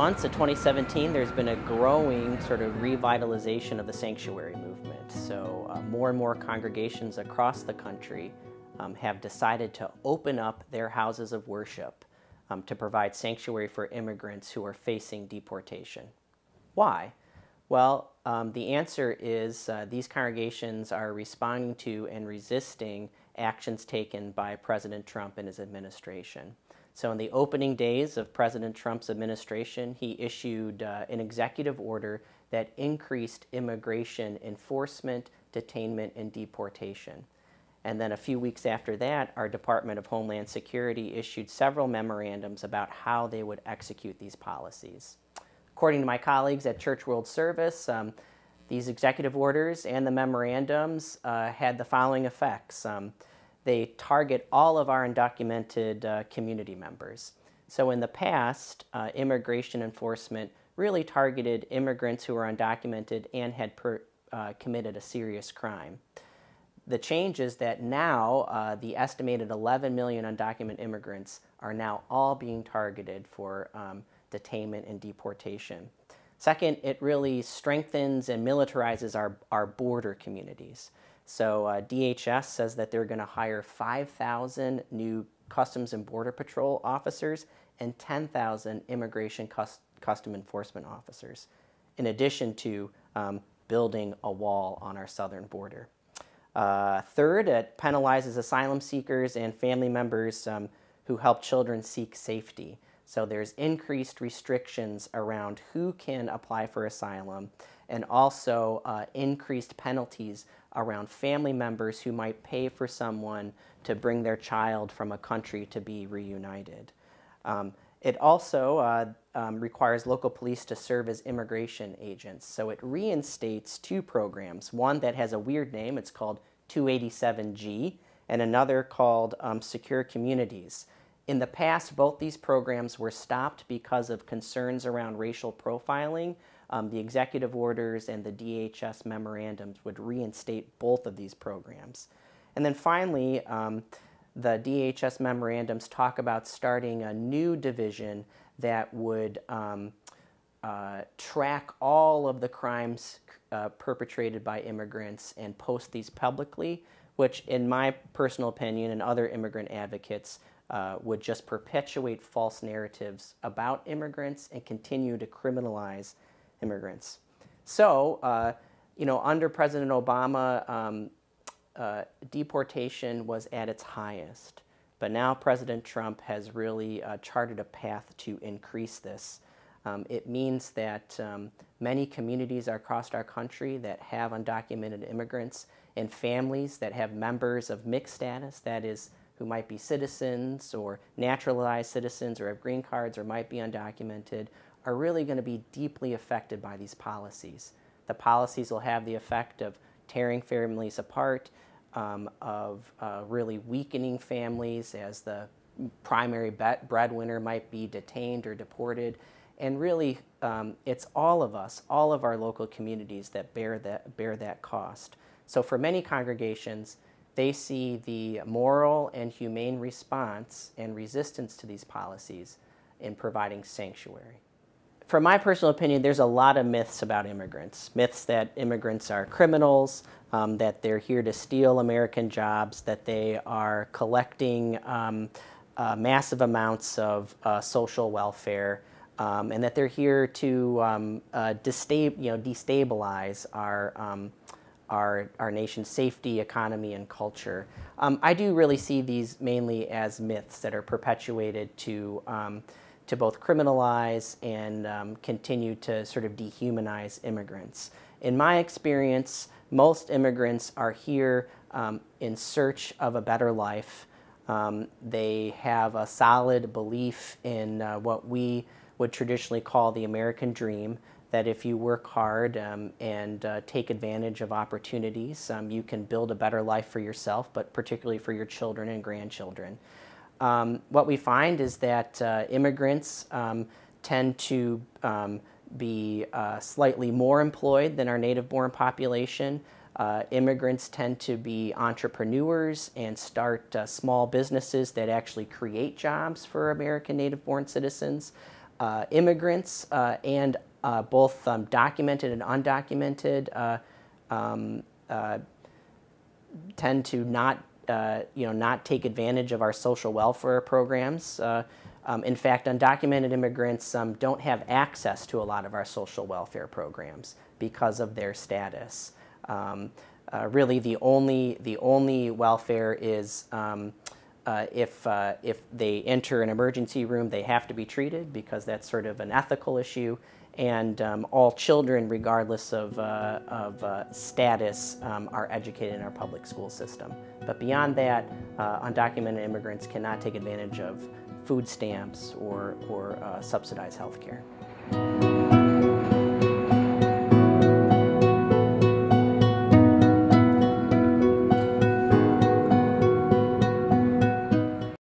months of 2017, there's been a growing sort of revitalization of the sanctuary movement. So more and more congregations across the country have decided to open up their houses of worship to provide sanctuary for immigrants who are facing deportation. Why? Well, the answer is these congregations are responding to and resisting actions taken by President Trump and his administration. So in the opening days of President Trump's administration, he issued an executive order that increased immigration enforcement, detainment, and deportation. And then a few weeks after that, our Department of Homeland Security issued several memorandums about how they would execute these policies. According to my colleagues at Church World Service, these executive orders and the memorandums had the following effects. They target all of our undocumented community members. So in the past, immigration enforcement really targeted immigrants who were undocumented and had committed a serious crime. The change is that now the estimated 11 million undocumented immigrants are now all being targeted for detainment and deportation. Second, it really strengthens and militarizes our border communities. So DHS says that they're going to hire 5,000 new Customs and Border Patrol officers and 10,000 immigration custom enforcement officers, in addition to building a wall on our southern border. Third, it penalizes asylum seekers and family members who help children seek safety. So there's increased restrictions around who can apply for asylum, and also increased penalties around family members who might pay for someone to bring their child from a country to be reunited. It also requires local police to serve as immigration agents. So it reinstates two programs, one that has a weird name, it's called 287G, and another called Secure Communities. In the past, both these programs were stopped because of concerns around racial profiling. The executive orders and the DHS memorandums would reinstate both of these programs. And then finally, the DHS memorandums talk about starting a new division that would track all of the crimes perpetrated by immigrants and post these publicly, which in my personal opinion and other immigrant advocates would just perpetuate false narratives about immigrants and continue to criminalize immigrants. So, under President Obama, deportation was at its highest, but now President Trump has really charted a path to increase this. It means that many communities across our country that have undocumented immigrants and families that have members of mixed status, that is, who might be citizens or naturalized citizens or have green cards or might be undocumented, are really going to be deeply affected by these policies. The policies will have the effect of tearing families apart, of really weakening families as the primary breadwinner might be detained or deported. And really, it's all of us, all of our local communities that bear that cost. So for many congregations, they see the moral and humane response and resistance to these policies in providing sanctuary. From my personal opinion, there's a lot of myths about immigrants. Myths that immigrants are criminals, that they're here to steal American jobs, that they are collecting massive amounts of social welfare, and that they're here to destabilize our nation's safety, economy, and culture. I do really see these mainly as myths that are perpetuated to both criminalize and continue to sort of dehumanize immigrants. In my experience, most immigrants are here in search of a better life. They have a solid belief in what we would traditionally call the American dream, that if you work hard and take advantage of opportunities, you can build a better life for yourself, but particularly for your children and grandchildren. What we find is that immigrants tend to be slightly more employed than our native-born population. Immigrants tend to be entrepreneurs and start small businesses that actually create jobs for American native-born citizens. immigrants and both documented and undocumented tend to not not take advantage of our social welfare programs. In fact, undocumented immigrants don't have access to a lot of our social welfare programs because of their status. Really, the only welfare is if they enter an emergency room, they have to be treated because that's sort of an ethical issue. And all children, regardless of status, are educated in our public school system. But beyond that, undocumented immigrants cannot take advantage of food stamps or subsidized health care.